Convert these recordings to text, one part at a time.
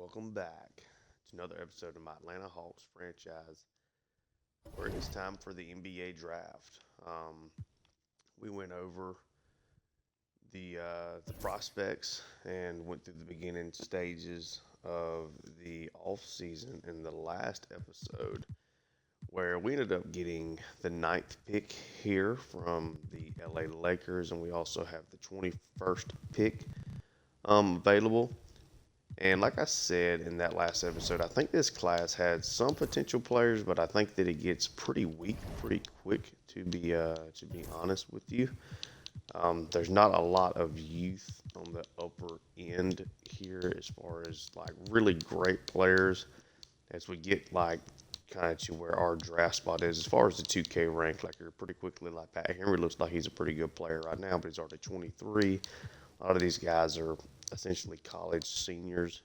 welcome back to another episode of my Atlanta Hawks franchise, where it's time for the NBA draft. We went over the prospects and went through the beginning stages of the off season in the last episode, where we ended up getting the ninth pick here from the LA Lakers, and we also have the 21st pick available. And like I said in that last episode, I think this class had some potential players, but I think that it gets pretty weak pretty quick. To be honest with you, there's not a lot of youth on the upper end here as far as like really great players. As we get like kind of to where our draft spot is, as far as the 2K rank, like you're pretty quickly like Pat Henry looks like he's a pretty good player right now, but he's already 23. A lot of these guys are essentially college seniors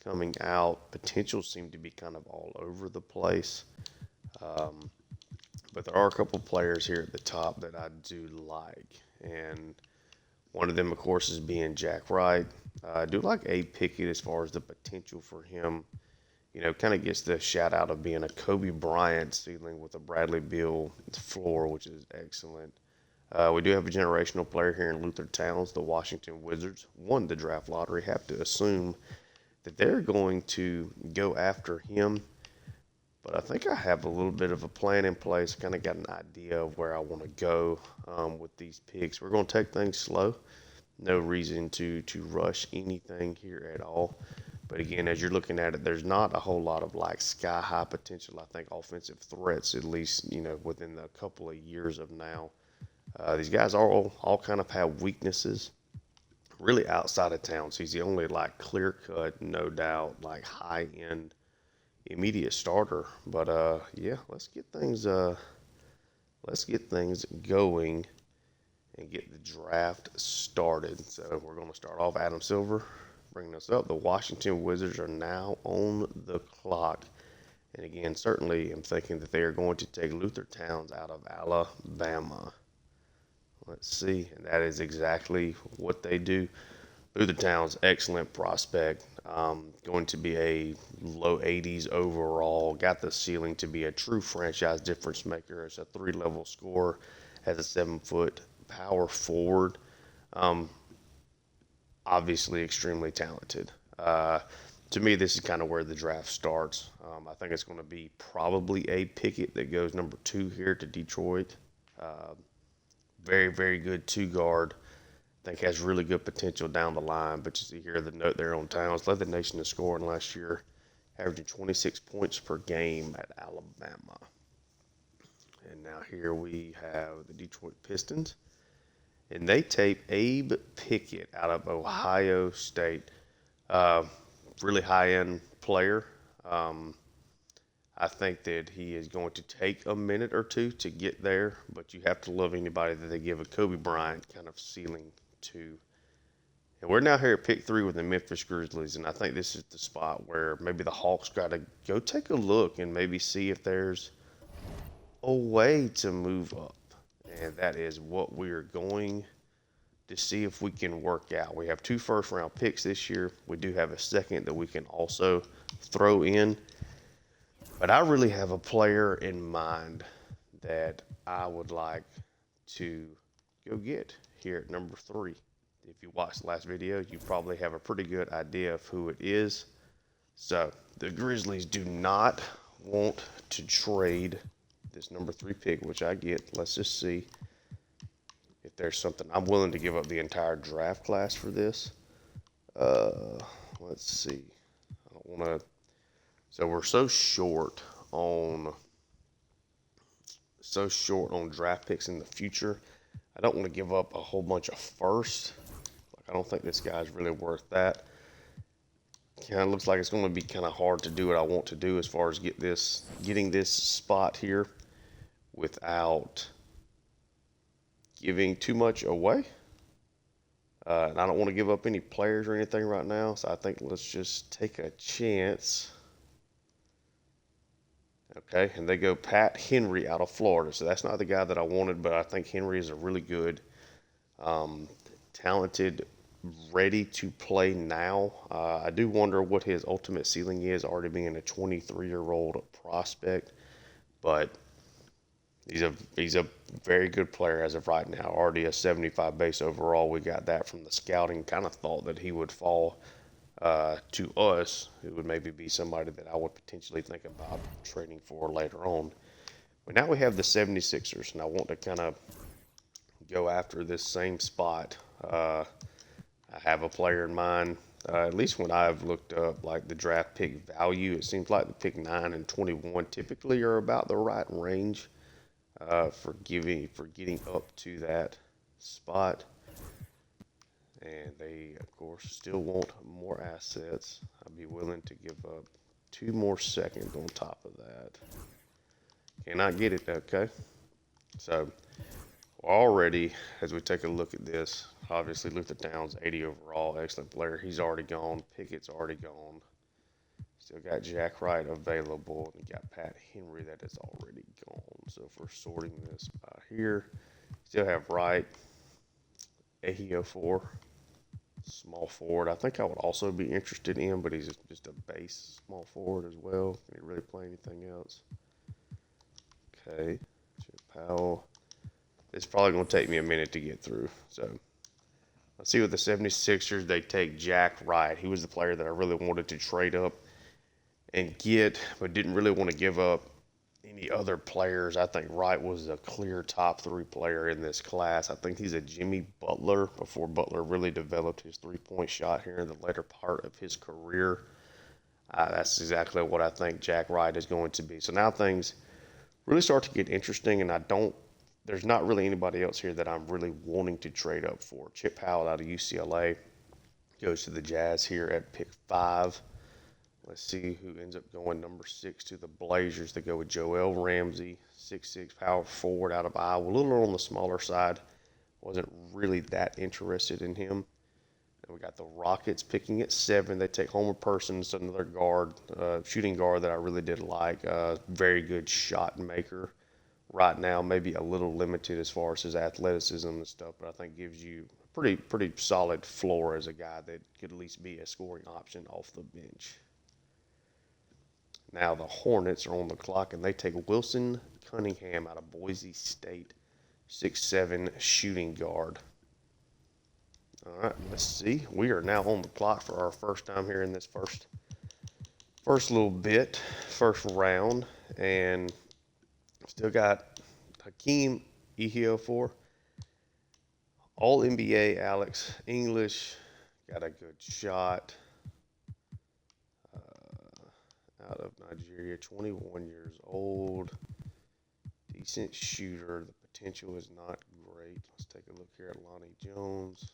coming out. Potential seem to be kind of all over the place. Um, but there are a couple players here at the top that I do like. And one of them, of course, is being Jack Wright. I do like Abe Pickett as far as the potential for him. Kind of gets the shout out of being a Kobe Bryant ceiling with a Bradley Beal floor, which is excellent. We do have a generational player here in Luther Towns. The Washington Wizards won the draft lottery. Have to assume that they're going to go after him. But I think I have a little bit of a plan in place. Kind of got an idea of where I want to go with these picks. We're going to take things slow. No reason to rush anything here at all. But again, as you're looking at it, there's not a whole lot of like sky high potential. I think offensive threats, at least within a couple of years of now. These guys all kind of have weaknesses. Really outside of town, so he's the only like clear cut, no doubt, like high end immediate starter. But yeah, let's get things going and get the draft started. So we're going to start off Adam Silver, bringing us up. The Washington Wizards are now on the clock. And again, certainly I'm thinking that they are going to take Luther Towns out of Alabama. Let's see, and that is exactly what they do. Luther Towns, excellent prospect. Going to be a low 80s overall. Got the ceiling to be a true franchise difference maker. It's a 3-level scorer. Has a 7-foot power forward. Um, Obviously, extremely talented. To me, this is kind of where the draft starts. I think it's going to be probably Abe Pickett that goes number 2 here to Detroit. Uh, Very, very good 2 guard. I think has really good potential down the line. But you see here the note there on Towns led the nation in scoring last year, averaging 26 points per game at Alabama. And now here we have the Detroit Pistons, and they tape Abe Pickett out of Ohio State. Uh, Really high-end player. Um, I think that he is going to take a minute or two to get there, but you have to love anybody that they give a Kobe Bryant kind of ceiling to. And we're now here at pick 3 with the Memphis Grizzlies, and I think this is the spot where maybe the Hawks got to go take a look and maybe see if there's a way to move up. And that is what we're going to see if we can work out. We have 2 first-round picks this year. We do have a second that we can also throw in. But I really have a player in mind that I would like to go get here at number 3. If you watched the last video, you probably have a pretty good idea of who it is. So the Grizzlies do not want to trade this number 3 pick, which I get. Let's just see if there's something. I'm willing to give up the entire draft class for this. Let's see. I don't want to. So we're so short on draft picks in the future. I don't want to give up a whole bunch of firsts. Like I don't think this guy's really worth that. Kind of looks like it's going to be kind of hard to do what I want to do as far as getting this spot here without giving too much away. And I don't want to give up any players or anything right now, so I think let's just take a chance. Okay, and they go Pat Henry out of Florida. So that's not the guy that I wanted, but I think Henry is a really good, talented ready to play now. I do wonder what his ultimate ceiling is, already being a 23-year-old prospect, but he's a very good player as of right now. Already a 75 base overall. We got that from the scouting. Kind of thought that he would fall to us. It would maybe be somebody that I would potentially think about trading for later on. But now we have the 76ers, and I want to kind of go after this same spot. I have a player in mind. At least when I've looked up like the draft pick value, it seems like the pick 9 and 21 typically are about the right range for getting up to that spot. And they, of course, still want more assets. I'd be willing to give up 2 more seconds on top of that. Cannot get it, okay? So already, as we take a look at this, obviously Luther Downs, 80 overall, excellent player. He's already gone. Pickett's already gone. Still got Jack Wright available, and got Pat Henry that is already gone. So if we're sorting this by here, still have Wright, AHO4, small forward. I think I would also be interested in, but he's just a base small forward as well. Can he really play anything else? Okay, Chip Powell. It's probably going to take me a minute to get through. So let's see what the 76ers, they take Jack Wright. He was the player that I really wanted to trade up and get, but didn't really want to give up any other players. I think Wright was a clear top 3 player in this class. I think he's a Jimmy Butler before Butler really developed his three-point shot here in the later part of his career. That's exactly what I think Jack Wright is going to be. So now things really start to get interesting, and there's not really anybody else here that I'm really wanting to trade up for. Chip Powell out of UCLA goes to the Jazz here at pick 5. Let's see who ends up going number 6 to the Blazers. They go with Joel Ramsey, 6'6", power forward out of Iowa. A little on the smaller side. Wasn't really that interested in him. And we got the Rockets picking at 7. They take Homer Persons, another guard, shooting guard that I really did like. Very good shot maker. Right now, maybe a little limited as far as his athleticism and stuff, but I think gives you a pretty solid floor as a guy that could at least be a scoring option off the bench. Now the Hornets are on the clock, and they take Wilson Cunningham out of Boise State, 6'7" shooting guard. All right, let's see. We are now on the clock for our first time here in this first little bit, first round, and still got Hakeem Ehiofor, all NBA Alex English, got a good shot. Out of Nigeria, 21 years old, decent shooter. The potential is not great. Let's take a look here at Lonnie Jones.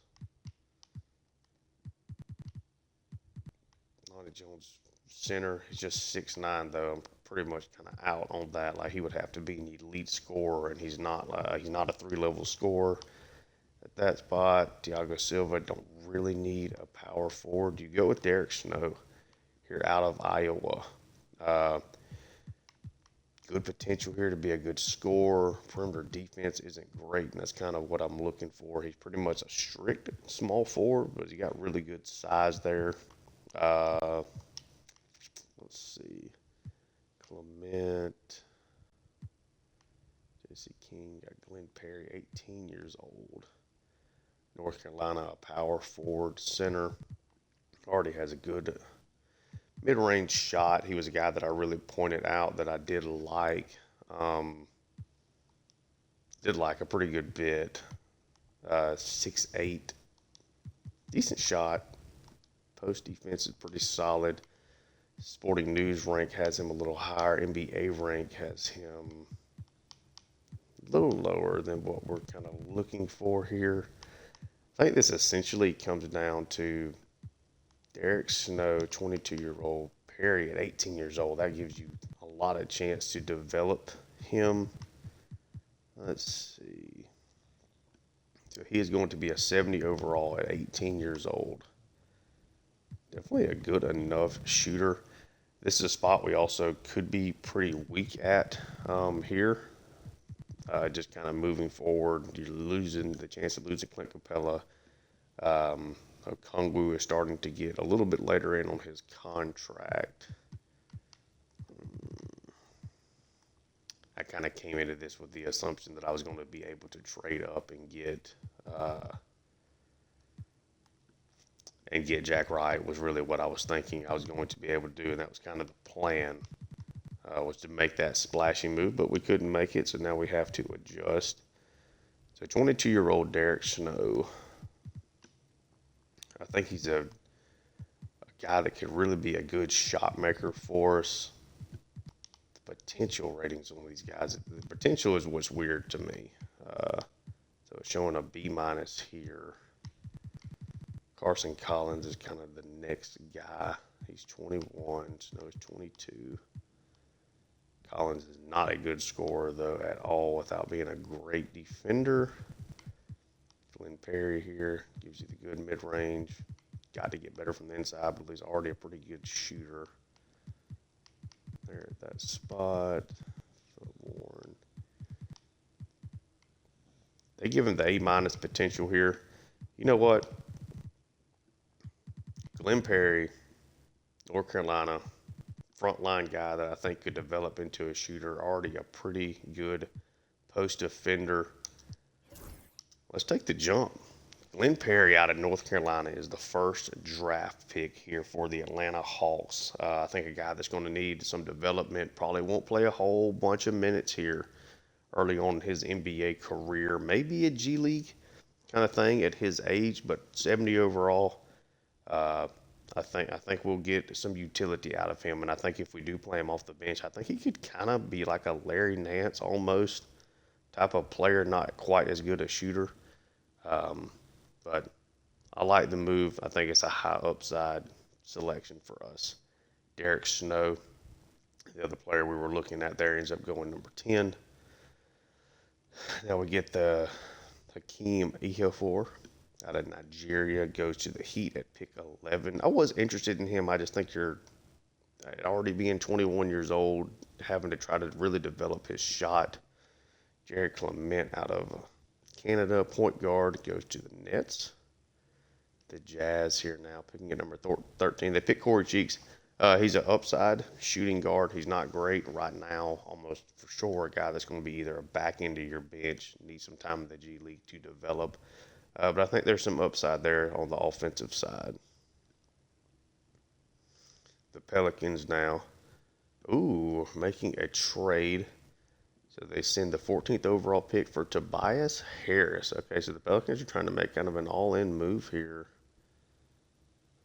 Lonnie Jones, center. He's just 6'9", though. I'm pretty much kind of out on that. Like, he would have to be an elite scorer, and he's not a 3-level scorer at that spot. Thiago Silva, don't really need a power forward. You go with Derek Snow here out of Iowa. Good potential here to be a good scorer. Perimeter defense isn't great, and that's kind of what I'm looking for. He's pretty much a strict small forward, but he got really good size there. Let's see. Clement. Jesse King. Got Glenn Perry, 18 years old. North Carolina, a power forward center. Already has a good mid-range shot. He was a guy that I really pointed out that I did like. Did like a pretty good bit. 6'8". Decent shot. Post defense is pretty solid. Sporting News rank has him a little higher. NBA rank has him a little lower than what we're kind of looking for here. I think this essentially comes down to Derek Snow, 22-year-old, Perry at 18 years old. That gives you a lot of chance to develop him. Let's see. So he is going to be a 70 overall at 18 years old. Definitely a good enough shooter. This is a spot we also could be pretty weak at here. Just kind of moving forward. You're losing the chance of losing Clint Capella. Okongwu is starting to get a little bit later in on his contract. I kind of came into this with the assumption that I was going to be able to trade up and get Jack Wright was really what I was thinking I was going to be able to do, and that was kind of the plan, was to make that splashy move, but we couldn't make it, so now we have to adjust. So 22-year-old Derek Snow, I think he's a guy that could really be a good shot maker for us. The potential ratings on these guys, the potential is what's weird to me. So it's showing a B- here. Carson Collins is kind of the next guy. He's 21, Snow is 22. Collins is not a good scorer, though, at all without being a great defender. Glenn Perry here gives you the good mid-range. Got to get better from the inside, but he's already a pretty good shooter. There at that spot. Warren. They give him the A- potential here. You know what? Glenn Perry, North Carolina, frontline guy that I think could develop into a shooter. Already a pretty good post defender. Let's take the jump. Glenn Perry out of North Carolina is the first draft pick here for the Atlanta Hawks. I think a guy that's going to need some development. Probably won't play a whole bunch of minutes here early on in his NBA career. Maybe a G League kind of thing at his age, but 70 overall. I think we'll get some utility out of him, and I think if we do play him off the bench, I think he could kind of be like a Larry Nance almost type of player, not quite as good a shooter. But I like the move. I think it's a high upside selection for us. Derek Snow, the other player we were looking at there, ends up going number 10. Now we get the Hakeem Ejiofor out of Nigeria, goes to the Heat at pick 11. I was interested in him. I just think you're already being 21 years old, having to try to really develop his shot. Jared Clement out of Canada, point guard, goes to the Nets. The Jazz here now, picking at number 13. They pick Corey Cheeks. He's an upside shooting guard. He's not great right now, almost for sure a guy that's going to be either a back end of your bench, needs some time in the G League to develop. But I think there's some upside there on the offensive side. The Pelicans now, making a trade. So they send the 14th overall pick for Tobias Harris. Okay, so the Pelicans are trying to make kind of an all-in move here.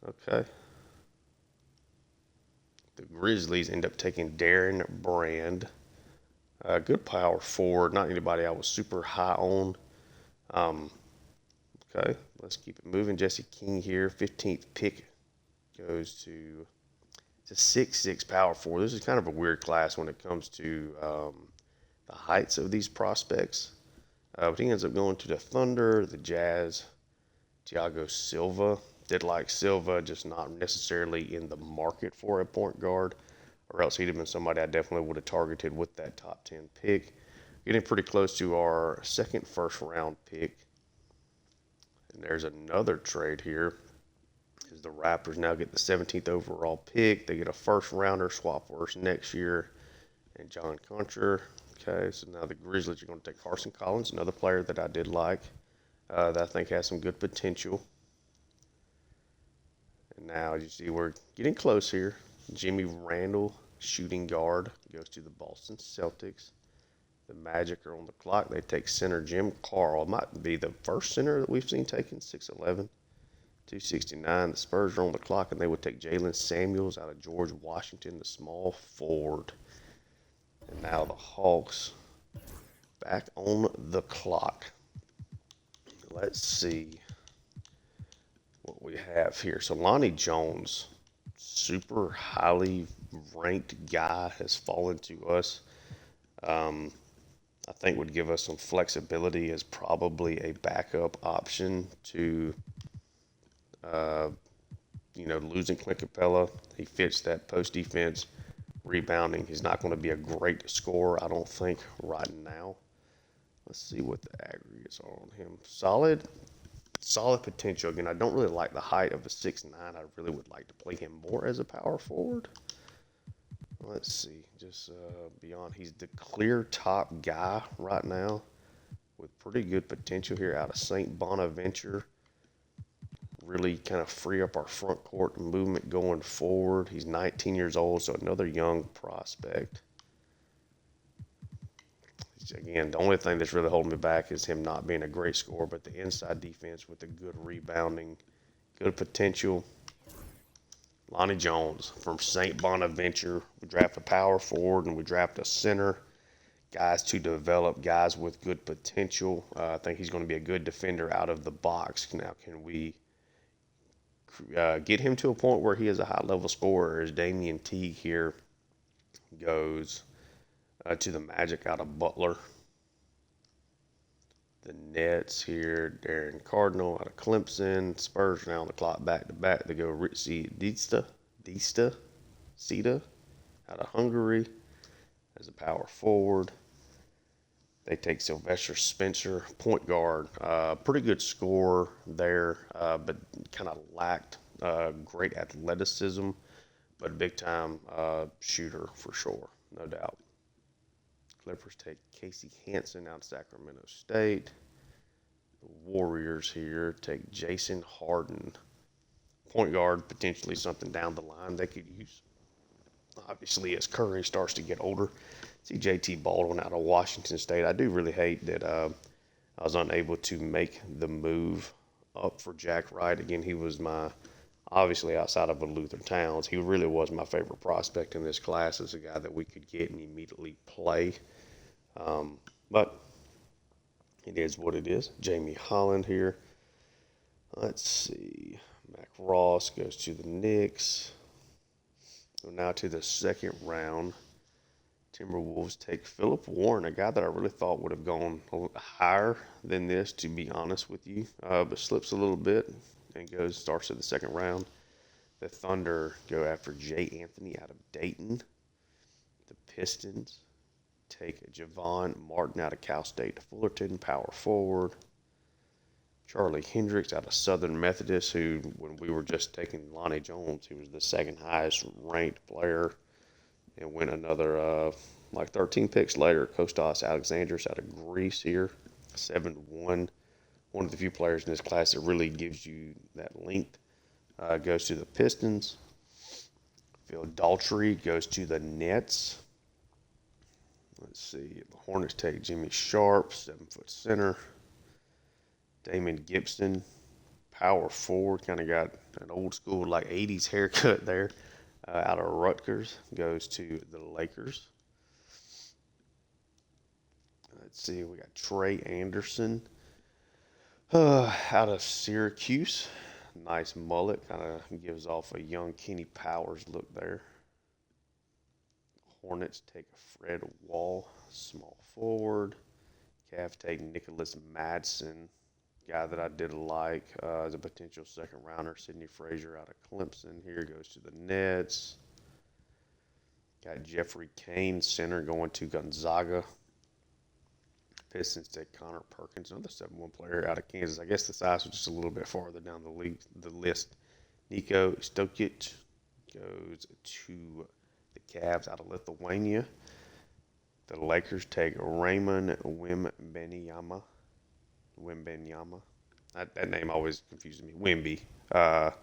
Okay. The Grizzlies end up taking Darren Brand. Good power forward, not anybody I was super high on. Okay, let's keep it moving. Jesse King here, 15th pick goes to a 6'6" power forward. This is kind of a weird class when it comes to the heights of these prospects. But he ends up going to the Thunder, the Jazz, Thiago Silva. Did like Silva, just not necessarily in the market for a point guard, or else he'd have been somebody I definitely would have targeted with that top 10 pick. Getting pretty close to our second first-round pick. And there's another trade here. Is the Raptors now get the 17th overall pick. They get a first-rounder swap for us next year. And John Concher. Okay, so now the Grizzlies are going to take Carson Collins, another player that I did like, that I think has some good potential. And now you see we're getting close here. Jimmy Randall, shooting guard, goes to the Boston Celtics. The Magic are on the clock. They take center Jim Carl. It might be the first center that we've seen taken, 6'11", 269. The Spurs are on the clock, and they would take Jalen Samuels out of George Washington, the small forward. And now the Hawks back on the clock. Let's see what we have here. So Lonnie Jones, super highly ranked guy, has fallen to us. I think would give us some flexibility as probably a backup option to, losing Clint Capella. He fits that post defense, rebounding. He's not going to be a great scorer, I don't think, right now. Let's see what the aggregates are on him. Solid. solid potential. Again, I don't really like the height of a 6'9". I really would like to play him more as a power forward. Let's see, just beyond, he's the clear top guy right now with pretty good potential here out of St. Bonaventure. Really kind of free up our front court movement going forward. He's 19 years old, so another young prospect. Again, the only thing that's really holding me back is him not being a great scorer, but the inside defense with the good rebounding, good potential. Lonnie Jones from St. Bonaventure. We draft a power forward and we draft a center. Guys to develop, guys with good potential. I think he's going to be a good defender out of the box. Now, can we get him to a point where he is a high-level scorer? As Damian Teague here goes to the Magic out of Butler. The Nets here, Darren Cardinal out of Clemson. Spurs now on the clock back-to-back. They go Ritzy Sita out of Hungary as a power forward. They take Sylvester Spencer, point guard. Pretty good scorer there, but kind of lacked great athleticism, but a big-time shooter for sure, no doubt. Clippers take Casey Hansen out of Sacramento State. The Warriors here take Jason Harden, point guard, potentially something down the line they could use. Obviously, as Curry starts to get older. See J.T. Baldwin out of Washington State. I do really hate that I was unable to make the move up for Jack Wright. Again, he was obviously outside of Luther Towns, he really was my favorite prospect in this class as a guy that we could get and immediately play. But it is what it is. Jamie Holland here. Let's see. Mac Ross goes to the Knicks. So now to the second round. Timberwolves take Philip Warren, a guy that I really thought would have gone a little higher than this, to be honest with you, but slips a little bit and starts at the second round. The Thunder go after Jay Anthony out of Dayton. The Pistons take Javon Martin out of Cal State Fullerton, power forward. Charlie Hendricks out of Southern Methodist, who, when we were just taking Lonnie Jones, he was the second highest ranked player. And went another, 13 picks later, Kostas Alexandros out of Greece here, 7'1". One of the few players in this class that really gives you that length. Goes to the Pistons. Phil Daltrey goes to the Nets. Let's see. The Hornets take Jimmy Sharp, 7-foot center. Damon Gibson, power forward, kind of got an old school, 80s haircut there. Out of Rutgers, goes to the Lakers. Let's see, we got Trey Anderson out of Syracuse. Nice mullet, kind of gives off a young Kenny Powers look there. Hornets take a Fred Wall, small forward. Cavs take Nicholas Madsen, guy that I did like as a potential second rounder. Sidney Frazier out of Clemson here goes to the Nets. Got Jeffrey Kane, center, going to Gonzaga. Pistons take Connor Perkins, another 7'1" player out of Kansas. I guess the size was just a little bit farther down the list. Nico Stokic goes to the Cavs out of Lithuania. The Lakers take Raymond Wembanyama. That name always confuses me. Wemby. For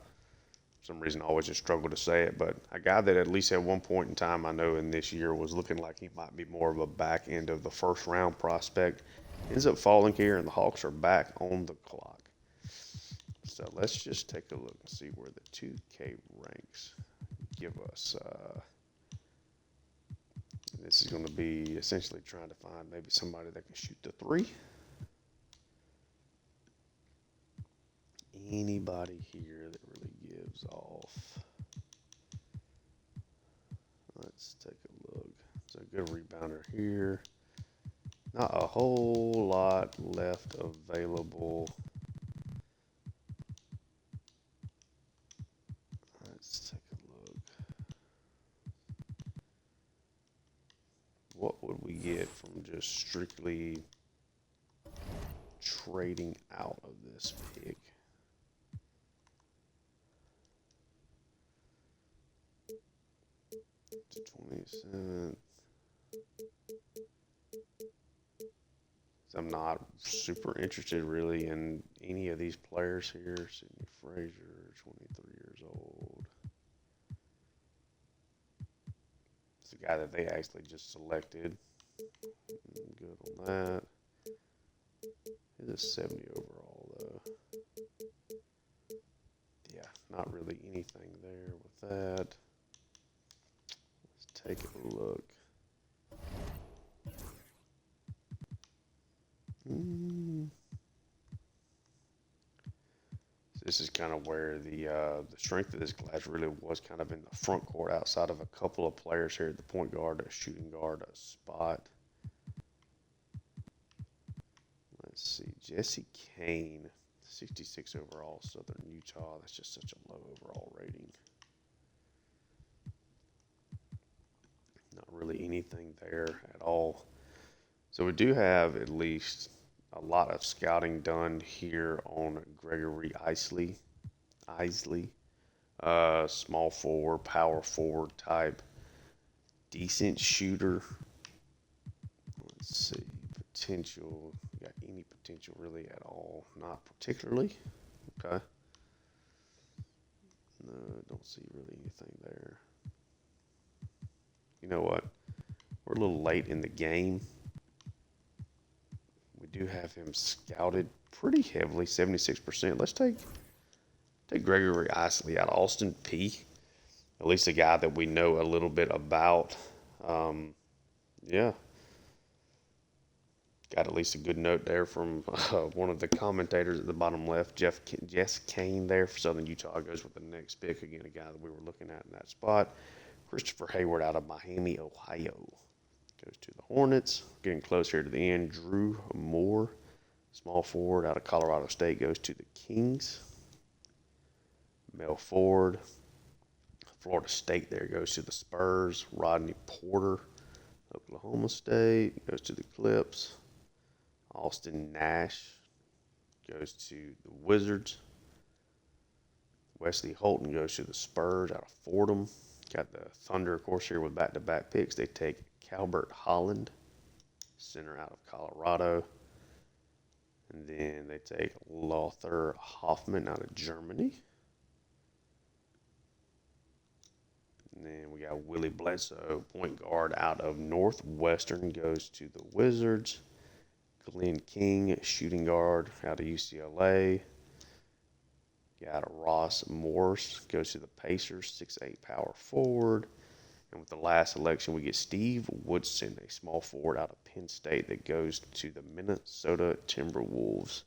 some reason, I always just struggle to say it. But a guy that at least at one point in time I know in this year was looking like he might be more of a back end of the first round prospect. Ends up falling here, and the Hawks are back on the clock. So let's just take a look and see where the 2K ranks give us. This is going to be essentially trying to find maybe somebody that can shoot the three. Anybody here that really gives off. Let's take a look. It's a good rebounder here. Not a whole lot left available. Let's take a look. What would we get from just strictly trading out of this pick? to 27th. I'm not super interested really in any of these players here. Sidney Frazier, 23 years old. It's the guy that they actually just selected. Good on that. It is 70 overall though. Yeah, not really anything there with that. Let's take a look. This is kind of where the strength of this class really was kind of in the front court outside of a couple of players here at the point guard, a shooting guard, a spot. Let's see, Jesse Kane, 66 overall, Southern Utah. That's just such a low overall rating. Not really anything there at all. So we do have at least a lot of scouting done here on Gregory Isley. Small forward, power forward type, decent shooter. Let's see, potential. Got any potential really at all? Not particularly. Okay. No, don't see really anything there. You know what? We're a little late in the game. We do have him scouted pretty heavily, 76%. Let's take Gregory Isley out of Austin P. At least a guy that we know a little bit about. Yeah. Got at least a good note there from one of the commentators at the bottom left, Jess Kane there for Southern Utah. Goes with the next pick. Again, a guy that we were looking at in that spot. Christopher Hayward out of Miami, Ohio. Goes to the Hornets. Getting close here to the end. Drew Moore, small forward out of Colorado State, goes to the Kings. Mel Ford, Florida State there, goes to the Spurs. Rodney Porter, Oklahoma State, goes to the Clips. Austin Nash goes to the Wizards. Wesley Holton goes to the Spurs out of Fordham. Got the Thunder, of course, here with back-to-back picks. They take Calbert Holland, center out of Colorado. And then they take Lothar Hoffman out of Germany. And then we got Willie Bledsoe, point guard out of Northwestern, goes to the Wizards. Glenn King, shooting guard out of UCLA. Got Ross Morse, goes to the Pacers, 6'8" power forward. And with the last selection, we get Steve Woodson, a small forward out of Penn State that goes to the Minnesota Timberwolves.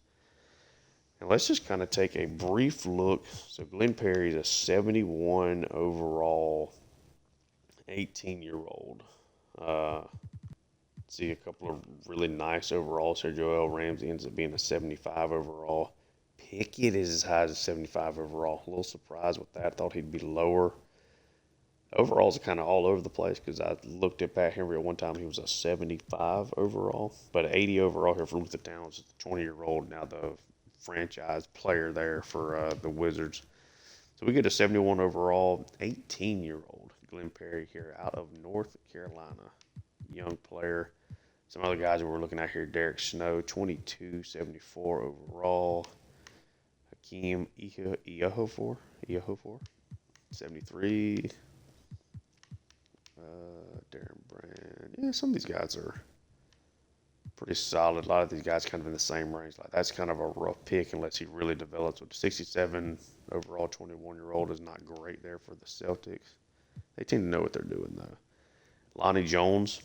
And let's just kind of take a brief look. So Glenn Perry is a 71 overall, 18-year-old. See a couple of really nice overalls here. Joel Ramsey ends up being a 75 overall. Pickett is as high as a 75 overall. A little surprised with that. Thought he'd be lower. Overalls are kind of all over the place because I looked at Pat Henry at one time. He was a 75 overall. But 80 overall here for Luther Towns, the 20-year-old, now the franchise player there for the Wizards. So we get a 71 overall, 18-year-old Glenn Perry here out of North Carolina. Young player. Some other guys that we're looking at here, Derek Snow, 22, 74 overall. Hakeem Eohofor, 73. Darren Brand. Yeah, some of these guys are pretty solid. A lot of these guys kind of in the same range. Like that's kind of a rough pick unless he really develops. With 67 overall, 21-year-old is not great there for the Celtics. They tend to know what they're doing though. Lonnie Jones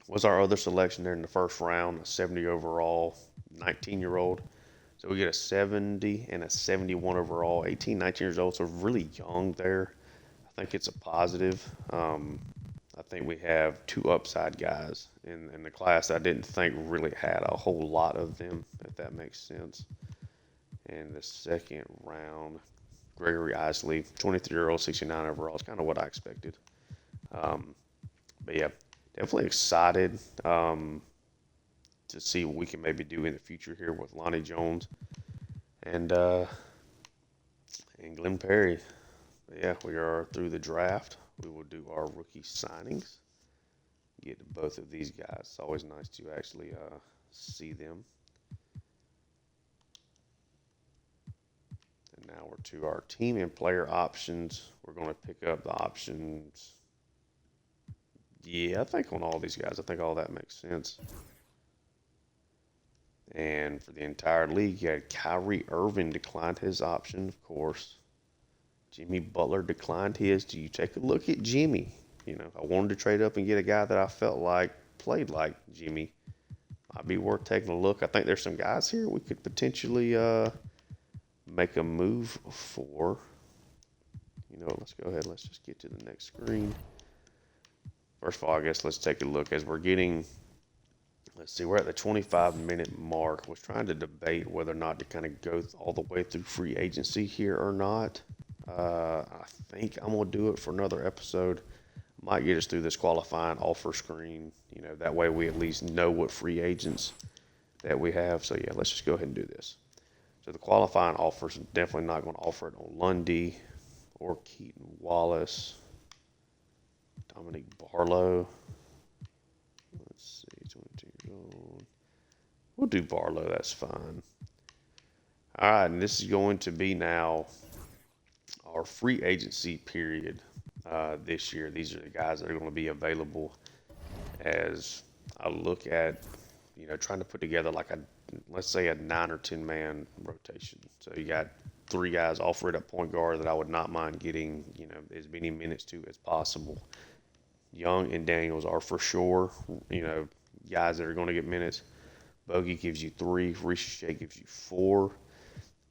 was our other selection there in the first round, a 70 overall, 19-year-old. So we get a 70 and a 71 overall, 18, 19 years old, so really young there. I think it's a positive. I think we have two upside guys in the class I didn't think really had a whole lot of them, if that makes sense. In the second round, Gregory Isley, 23-year-old, 69 overall. It's kind of what I expected. But yeah, definitely excited to see what we can maybe do in the future here with Lonnie Jones and Glenn Perry. But yeah, we are through the draft. we will do our rookie signings. Get both of these guys. It's always nice to actually see them. And now we're to our team and player options. We're going to pick up the options. Yeah, I think on all these guys, I think all that makes sense. And for the entire league, you had Kyrie Irving declined his option, of course. Jimmy Butler declined his. Do you take a look at Jimmy? You know, I wanted to trade up and get a guy that I felt like played like Jimmy. Might be worth taking a look. I think there's some guys here we could potentially make a move for. You know, let's go ahead. Let's just get to the next screen. First of all, I guess let's take a look as we're getting. Let's see, we're at the 25-minute mark. Was trying to debate whether or not to kind of go all the way through free agency here or not. I think I'm going to do it for another episode. Might get us through this qualifying offer screen. You know, that way we at least know what free agents that we have. So, yeah, let's just go ahead and do this. So, the qualifying offers definitely not going to offer it on Lundy or Keaton Wallace, Dominic Barlow. Let's see, 22 years old. We'll do Barlow. That's fine. All right, and this is going to be now our free agency period this year. These are the guys that are going to be available as I look at, you know, trying to put together like let's say a 9 or 10 man rotation. So you got 3 guys offered at point guard that I would not mind getting, you know, as many minutes to as possible. Young and Daniels are for sure, you know, guys that are going to get minutes. Bogey gives you 3. Ricochet gives you 4.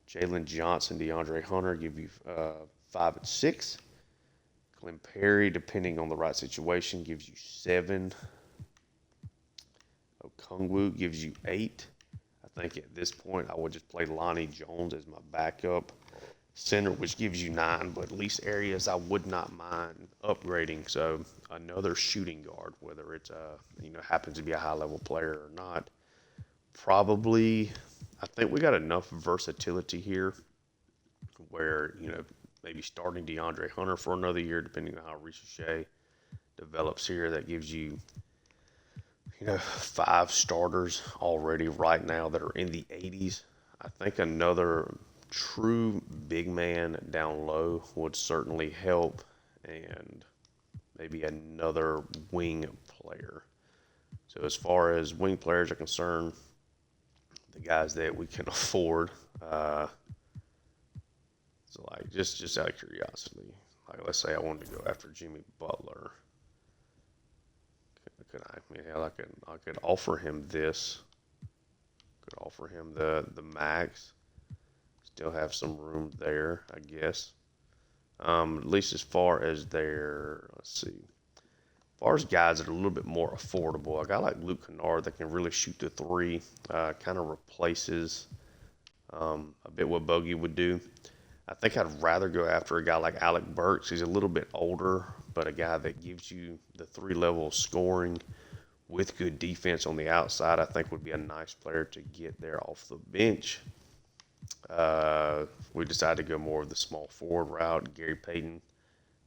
Jalen Johnson, DeAndre Hunter give you 5 and 6. Glenn Perry, depending on the right situation, gives you 7. Okongwu gives you 8. I think at this point I would just play Lonnie Jones as my backup center, which gives you 9, but at least areas I would not mind upgrading. So another shooting guard, whether it's you know, happens to be a high level player or not. Probably, I think we got enough versatility here where, you know, maybe starting DeAndre Hunter for another year, depending on how Ricochet develops here. That gives you, you know, 5 starters already right now that are in the 80s. I think another true big man down low would certainly help, and maybe another wing player. So as far as wing players are concerned, the guys that we can afford, so like just out of curiosity, like let's say I wanted to go after Jimmy Butler. Could I? I mean, hell, I could offer him this. Could offer him the max. Still have some room there, I guess. At least as far as their, let's see. As far as guys that are a little bit more affordable, a guy like Luke Kennard that can really shoot the 3, kind of replaces a bit what Bogey would do. I think I'd rather go after a guy like Alec Burks. He's a little bit older, but a guy that gives you the 3 level scoring with good defense on the outside, I think would be a nice player to get there off the bench. We decided to go more of the small forward route. Gary Payton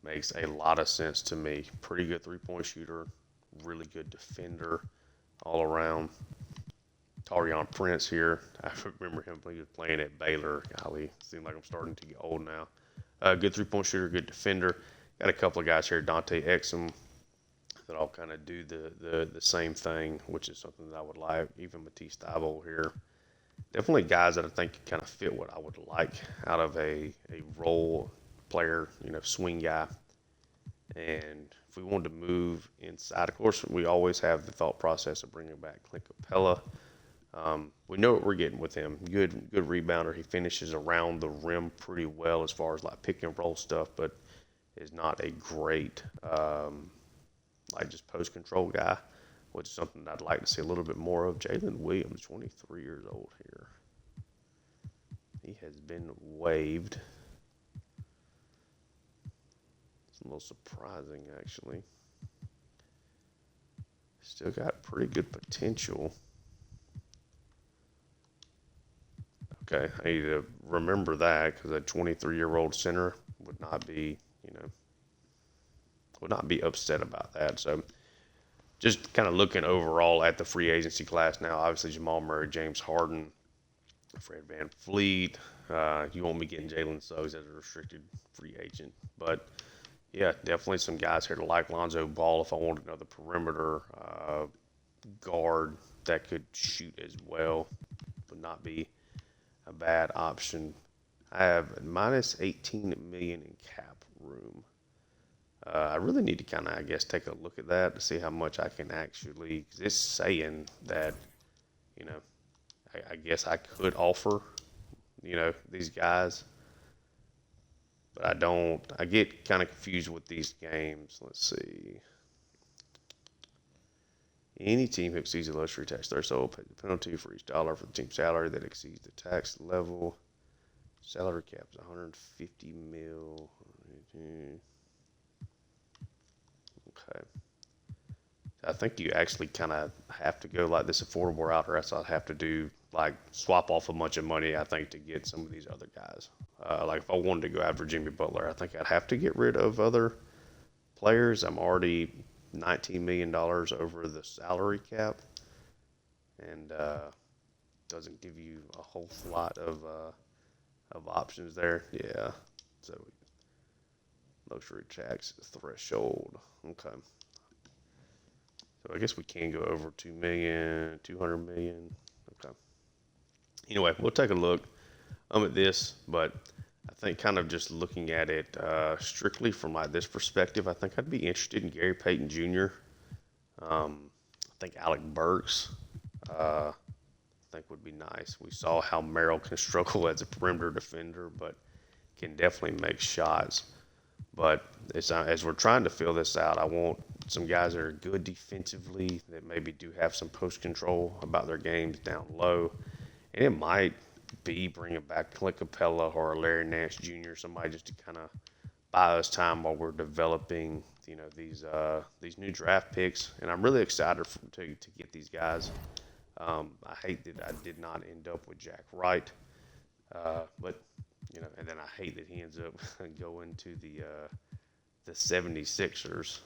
makes a lot of sense to me. Pretty good 3-point shooter, really good defender all around. Taurean Prince here. I remember him when he was playing at Baylor. Golly, seems like I'm starting to get old now. Good 3-point shooter, good defender. Got a couple of guys here, Dante Exum, that all kind of do the same thing, which is something that I would like. Even Matisse Thybulle here. Definitely guys that I think kind of fit what I would like out of a role player, you know, swing guy. And if we wanted to move inside, of course, we always have the thought process of bringing back Clint Capella. We know what we're getting with him. Good rebounder. He finishes around the rim pretty well as far as like pick and roll stuff, but is not a great like just post control guy, which is something I'd like to see a little bit more of. Jalen Williams, 23 years old here. He has been waived. It's a little surprising, actually. Still got pretty good potential. Okay, I need to remember that because a 23-year-old center would not be, you know, would not be upset about that. So just kind of looking overall at the free agency class now, obviously Jamal Murray, James Harden, Fred Van Fleet. You won't be getting Jalen Suggs as a restricted free agent. But, yeah, definitely some guys here to like. Lonzo Ball, if I wanted another perimeter guard that could shoot as well, would not be a bad option. I have minus 18 million in cap room. I really need to kind of, I guess, take a look at that to see how much I can actually, because it's saying that, you know, I guess I could offer, these guys, but I don't. I get kind of confused with these games. Let's see. Any team who exceeds the luxury tax threshold will pay the penalty for each dollar for the team salary that exceeds the tax level. Salary cap is 150 mil. Okay. I think you actually kind of have to go like this affordable route, or else I'd have to do like swap off a bunch of money, I think, to get some of these other guys. Like if I wanted to go after Jimmy Butler, I think I'd have to get rid of other players. I'm already $19 million over the salary cap, and doesn't give you a whole lot of options there. Yeah, so luxury tax threshold. Okay. So I guess we can go over 2 million, 200 million. Okay. Anyway, we'll take a look at this, but I think kind of just looking at it strictly from like this perspective, I think I'd be interested in Gary Payton Jr. I think Alec Burks, I think would be nice. We saw how Merrill can struggle as a perimeter defender, but can definitely make shots. But as we're trying to fill this out, I want some guys that are good defensively, that maybe do have some post control about their games down low. And it might be bringing back Clint Capella or Larry Nance Jr., somebody just to kind of buy us time while we're developing, these new draft picks. And I'm really excited to get these guys. I hate that I did not end up with Jack Wright, but and then I hate that he ends up going to the 76ers.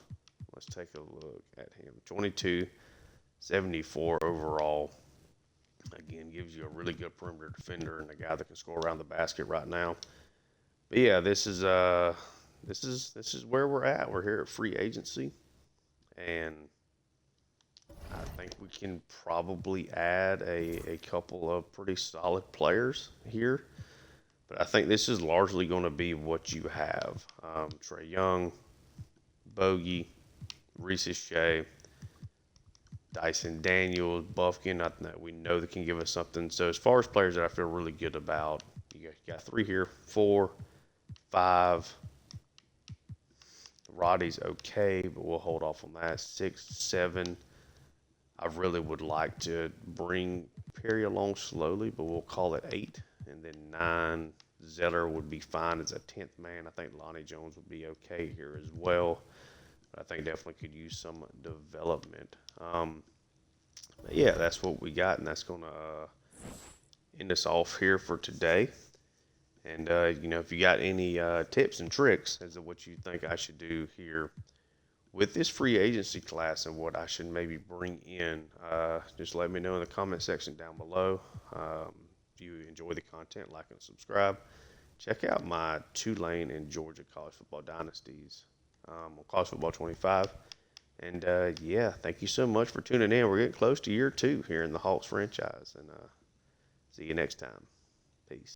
Let's take a look at him. 22, 74 overall. Again, gives you a really good perimeter defender and a guy that can score around the basket right now. But yeah, this is where we're at. We're here at free agency, and I think we can probably add a couple of pretty solid players here. But I think this is largely going to be what you have. Trae Young, Bogey, Reese Shea, Dyson Daniels, Bufkin, we know that can give us something. So as far as players that I feel really good about, you got 3 here, 4, 5. Roddy's okay, but we'll hold off on that. 6, 7. I really would like to bring Perry along slowly, but we'll call it 8. And then 9, Zeller would be fine as a 10th man. I think Lonnie Jones would be okay here as well. But I think definitely could use some development. But yeah, that's what we got, and that's going to end us off here for today. And, if you got any tips and tricks as to what you think I should do here with this free agency class and what I should maybe bring in, just let me know in the comment section down below. If you enjoy the content, like and subscribe. Check out my Tulane and Georgia college football dynasties on College Football 25. And, thank you so much for tuning in. We're getting close to year 2 here in the Hawks franchise. And see you next time. Peace.